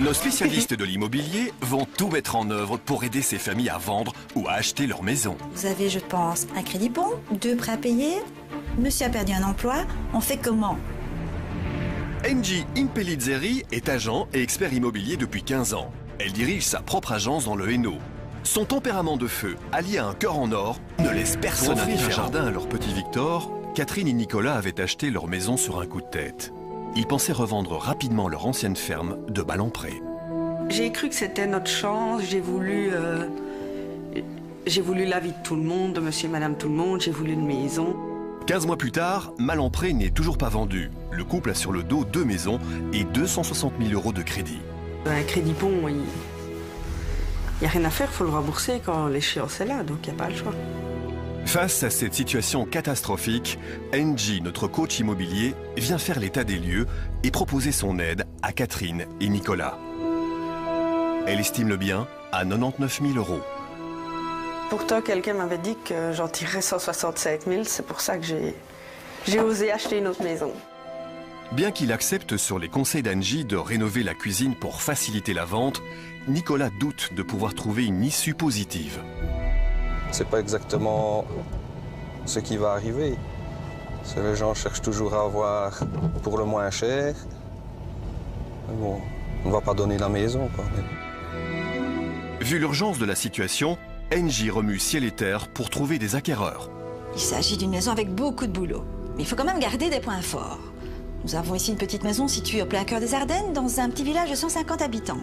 Nos spécialistes de l'immobilier vont tout mettre en œuvre pour aider ces familles à vendre ou à acheter leur maison. Vous avez, je pense, un crédit bon, 2 prêts à payer. Monsieur a perdu un emploi. On fait comment? Engie Impellizzeri est agent et expert immobilier depuis 15 ans. Elle dirige sa propre agence dans le Hainaut. Son tempérament de feu, allié à un cœur en or, ne laisse personne indifférent. Un jardin à leur petit Victor, Catherine et Nicolas avaient acheté leur maison sur un coup de tête. Ils pensaient revendre rapidement leur ancienne ferme de Malempré. J'ai cru que c'était notre chance. J'ai voulu l'avis de tout le monde, de monsieur et madame tout le monde. J'ai voulu une maison. 15 mois plus tard, Malempré n'est toujours pas vendu. Le couple a sur le dos 2 maisons et 260 000 € de crédit. Un crédit bon, il n'y a rien à faire, il faut le rembourser quand l'échéance est là, donc il n'y a pas le choix. Face à cette situation catastrophique, Engie, notre coach immobilier, vient faire l'état des lieux et proposer son aide à Catherine et Nicolas. Elle estime le bien à 99 000 €. Pourtant, quelqu'un m'avait dit que j'en tirerais 167 000, c'est pour ça que j'ai osé acheter une autre maison. Bien qu'il accepte sur les conseils d'Engie de rénover la cuisine pour faciliter la vente, Nicolas doute de pouvoir trouver une issue positive. C'est pas exactement ce qui va arriver. Les gens cherchent toujours à avoir pour le moins cher. Mais bon, on va pas donner la maison, quoi. Vu l'urgence de la situation, Engie remue ciel et terre pour trouver des acquéreurs. Il s'agit d'une maison avec beaucoup de boulot. Mais il faut quand même garder des points forts. Nous avons ici une petite maison située au plein cœur des Ardennes, dans un petit village de 150 habitants.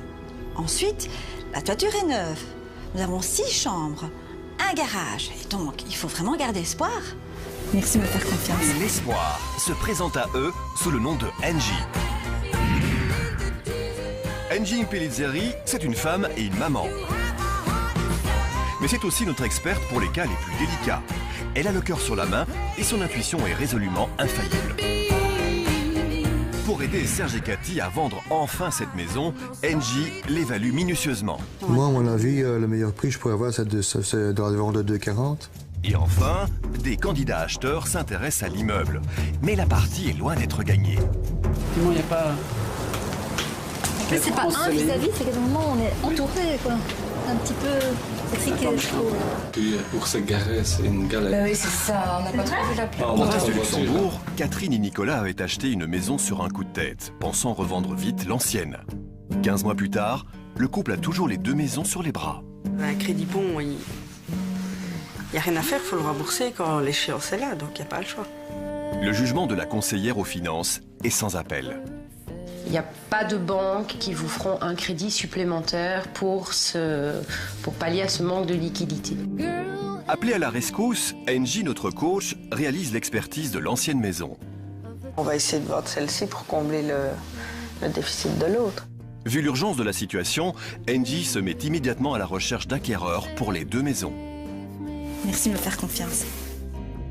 Ensuite, la toiture est neuve. Nous avons 6 chambres, un garage. Et donc, il faut vraiment garder espoir. Merci de me faire confiance. L'espoir se présente à eux sous le nom de Engie. Engie Impellizzeri, c'est une femme et une maman. Mais c'est aussi notre experte pour les cas les plus délicats. Elle a le cœur sur la main et son intuition est résolument infaillible. Pour aider Serge et Cathy à vendre enfin cette maison, Engie l'évalue minutieusement. Moi, à mon avis, le meilleur prix que je pourrais avoir, c'est dans les ventes de 2,40. Et enfin, des candidats acheteurs s'intéressent à l'immeuble. Mais la partie est loin d'être gagnée. Non, il n'y a pas... C'est pas un vis-à-vis, c'est qu'à un moment, on est entouré, quoi. Un petit peu étriqué, je trouve. Puis pour se garer, c'est une galère. Oui, c'est ça, on n'a pas trouvé la place. En province de Luxembourg, Catherine et Nicolas avaient acheté une maison sur un coup de tête, pensant revendre vite l'ancienne. 15 mois plus tard, le couple a toujours les 2 maisons sur les bras. Un crédit bon, il n'y a rien à faire, il faut le rembourser quand l'échéance est là, donc il n'y a pas le choix. Le jugement de la conseillère aux finances est sans appel. Il n'y a pas de banque qui vous feront un crédit supplémentaire pour pallier à ce manque de liquidité. Appelé à la rescousse, Engie, notre coach, réalise l'expertise de l'ancienne maison. On va essayer de vendre celle-ci pour combler le déficit de l'autre. Vu l'urgence de la situation, Engie se met immédiatement à la recherche d'acquéreurs pour les 2 maisons. Merci de me faire confiance.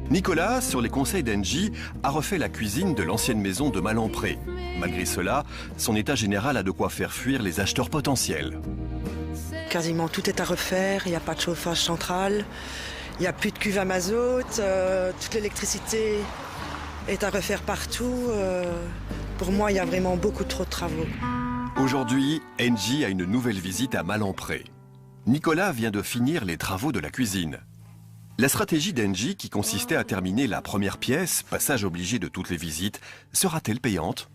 Nicolas, sur les conseils d'Engie, a refait la cuisine de l'ancienne maison de Malempré. Malgré cela, son état général a de quoi faire fuir les acheteurs potentiels. Quasiment tout est à refaire, il n'y a pas de chauffage central, il n'y a plus de cuve à mazout, toute l'électricité est à refaire partout. Pour moi, il y a vraiment beaucoup trop de travaux. Aujourd'hui, Engie a une nouvelle visite à Malempré. Nicolas vient de finir les travaux de la cuisine. La stratégie d'Engie, qui consistait à terminer la première pièce, passage obligé de toutes les visites, sera-t-elle payante ?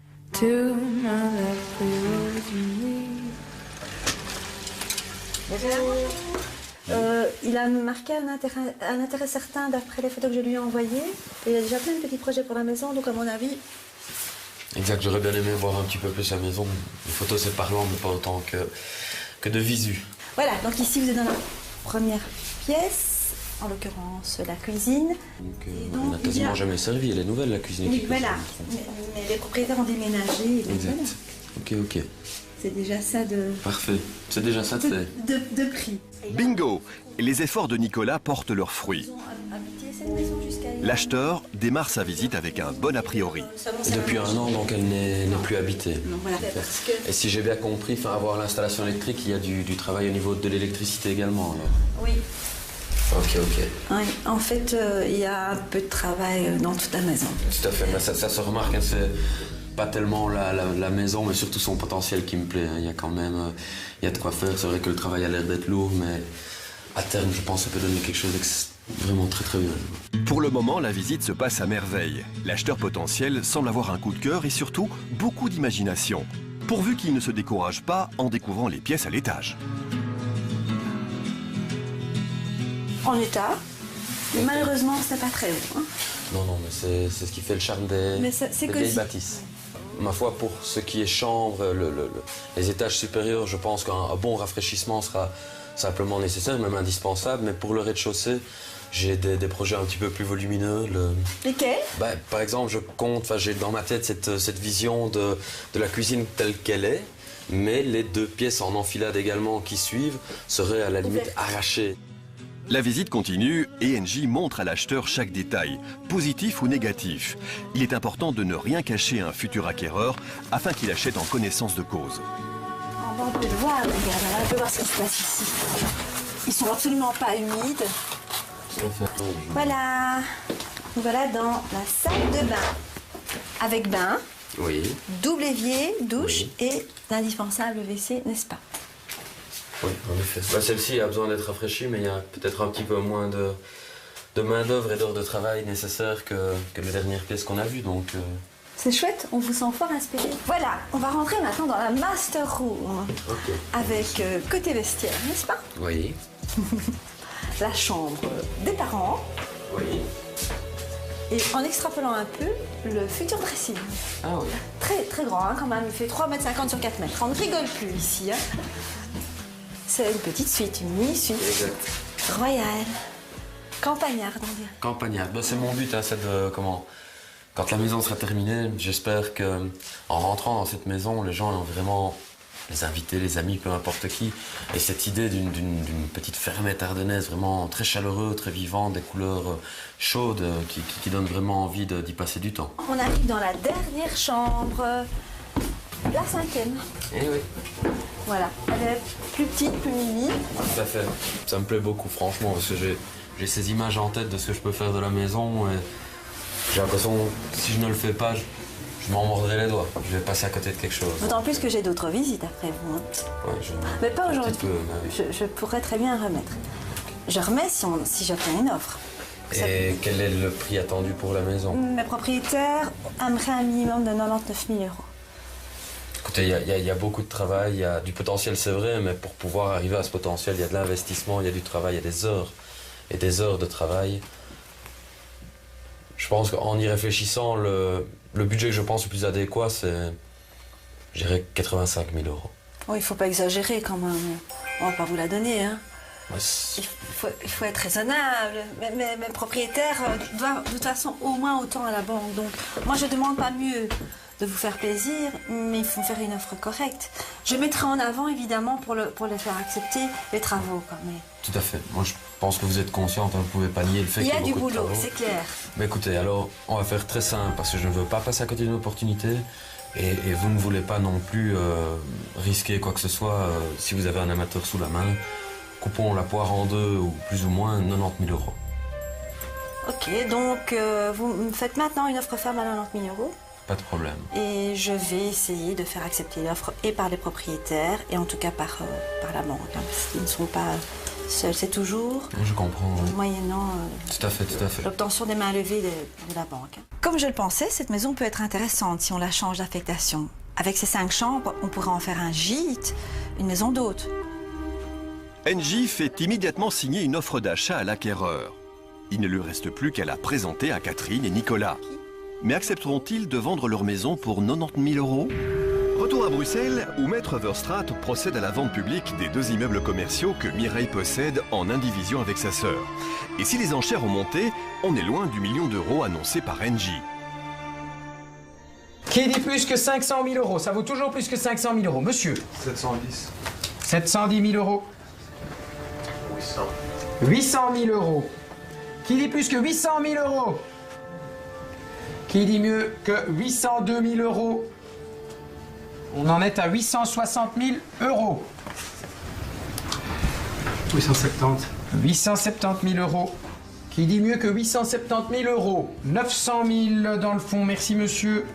Il a marqué un intérêt certain d'après les photos que je lui ai envoyées. Et il a déjà plein de petits projets pour la maison, donc à mon avis... Exact, j'aurais bien aimé voir un petit peu plus la maison. Les photos, c'est parlant, mais pas autant que de visu. Voilà, donc ici vous êtes dans la première pièce. En l'occurrence, la cuisine. On n'a quasiment jamais servi, elle est nouvelle la cuisine. Oui, voilà. Mais les propriétaires ont déménagé. Exact. Voilà. Ok. C'est déjà ça de... Parfait. C'est déjà ça de fait. De prix. Bingo! Les efforts de Nicolas portent leurs fruits. L'acheteur démarre sa visite avec un bon a priori. Et depuis 1 an, donc elle n'est plus habitée. Voilà. Et si j'ai bien compris, avoir l'installation électrique, il y a du travail au niveau de l'électricité également. Alors. Oui. Ok. Oui, en fait, il y a un peu de travail dans toute la maison. Tout à fait, mais ça se remarque. Hein, pas tellement la maison, mais surtout son potentiel qui me plaît. Il y a quand même il y a de quoi faire. C'est vrai que le travail a l'air d'être lourd, mais à terme, je pense que ça peut donner quelque chose de vraiment très très bien. Pour le moment, la visite se passe à merveille. L'acheteur potentiel semble avoir un coup de cœur et surtout beaucoup d'imagination. Pourvu qu'il ne se décourage pas en découvrant les pièces à l'étage. En état, mais malheureusement, c'est pas très haut. Hein. Non, mais c'est ce qui fait le charme des vieilles bâtisses. Ma foi, pour ce qui est chambre, les étages supérieurs, je pense qu'un bon rafraîchissement sera simplement nécessaire, même indispensable. Mais pour le rez-de-chaussée, j'ai des projets un petit peu plus volumineux. Lesquels? Par exemple, je compte, j'ai dans ma tête cette vision de la cuisine telle qu'elle est, mais les 2 pièces en enfilade également qui suivent seraient à la limite arrachées. La visite continue et Engie montre à l'acheteur chaque détail, positif ou négatif. Il est important de ne rien cacher à un futur acquéreur afin qu'il achète en connaissance de cause. On peut le voir, regarde, on peut voir ce qui se passe ici. Ils sont absolument pas humides. Voilà. Nous voilà dans la salle de bain. Avec bain, Oui. double évier, douche Oui. et l'indispensable WC, n'est-ce pas? Oui, en effet. Celle-ci a besoin d'être rafraîchie, mais il y a peut-être un petit peu moins de main-d'œuvre et d'heures de travail nécessaires que les dernières pièces qu'on a vues. Donc, C'est chouette, on vous sent fort inspiré. Voilà, on va rentrer maintenant dans la master room. ok. Avec côté vestiaire, n'est-ce pas? Oui. La chambre des parents. Oui. Et en extrapolant un peu, le futur dressing. Ah oui. Très très grand hein, quand même, il fait 3,50 m sur 4 mètres. On ne rigole plus ici. Hein. C'est une petite suite, une mini-suite. Exact. Royale. Campagnarde, on dirait. Campagnard. C'est mon but, c'est de quand la maison sera terminée, j'espère que en rentrant dans cette maison, les gens ont vraiment, les invités, les amis, peu importe qui, et cette idée d'une petite fermette ardennaise vraiment très chaleureuse, très vivante, des couleurs chaudes, qui donnent vraiment envie d'y passer du temps. On arrive dans la dernière chambre, la 5e. Eh oui. Voilà, elle est plus petite, plus mini. Tout à fait. Ça me plaît beaucoup, franchement, parce que j'ai ces images en tête de ce que je peux faire de la maison, et j'ai l'impression que si je ne le fais pas, je m'en mordrai les doigts. Je vais passer à côté de quelque chose. D'autant plus que j'ai d'autres visites après vous. Hein. Ouais, Mais pas un aujourd'hui. petit peu, mais oui. Je pourrais très bien remettre. Je remets si j'obtiens une offre. Et quel est le prix attendu pour la maison? Mes propriétaires aimeraient un minimum de 99 000 €. Écoutez, il y a beaucoup de travail, il y a du potentiel, c'est vrai, mais pour pouvoir arriver à ce potentiel, il y a de l'investissement, il y a du travail, il y a des heures et des heures de travail. Je pense qu'en y réfléchissant, le budget que je pense le plus adéquat, c'est, je dirais, 85 000 €. Oh, il ne faut pas exagérer quand même. On ne va pas vous la donner. Hein. Ouais, Il faut être raisonnable. Mes propriétaires doivent de toute façon au moins autant à la banque. Donc moi je ne demande pas mieux de vous faire plaisir, mais il faut faire une offre correcte. Je mettrai en avant évidemment pour les faire accepter les travaux quand même. tout à fait. Moi, je pense que vous êtes consciente, vous ne pouvez pas nier le fait Il qu'il y a du beaucoup de boulot, travaux. c'est clair. Mais écoutez, alors, on va faire très simple, parce que je ne veux pas passer à côté d'une opportunité, et vous ne voulez pas non plus risquer quoi que ce soit. Si vous avez un amateur sous la main, coupons la poire en deux, ou plus ou moins 90 000 €. Ok, donc vous me faites maintenant une offre ferme à 90 000 €. Pas de problème. Et je vais essayer de faire accepter l'offre et par les propriétaires, et en tout cas par la banque, hein, parce qu'ils ne sont pas seuls. C'est toujours Je comprends, oui. moyennant Tout à fait, tout à fait. l'obtention des mains levées de la banque. Comme je le pensais, cette maison peut être intéressante si on la change d'affectation. Avec ses 5 chambres, on pourrait en faire un gîte, une maison d'hôte. Engie fait immédiatement signer une offre d'achat à l'acquéreur. Il ne lui reste plus qu'à la présenter à Catherine et Nicolas. Mais accepteront-ils de vendre leur maison pour 90 000 €? Retour à Bruxelles, où Maître Verstraat procède à la vente publique des 2 immeubles commerciaux que Mireille possède en indivision avec sa sœur. Et si les enchères ont monté, on est loin du million d'euros annoncé par Engie. Qui dit plus que 500 000 €? Ça vaut toujours plus que 500 000 €. Monsieur? 710. 710 000 €. 800. 800 000 €. Qui dit plus que 800 000 €? Qui dit mieux que 802 000 €? On en est à 860 000 €. 870. 870 000 €. Qui dit mieux que 870 000 €? 900 000 dans le fond, merci monsieur.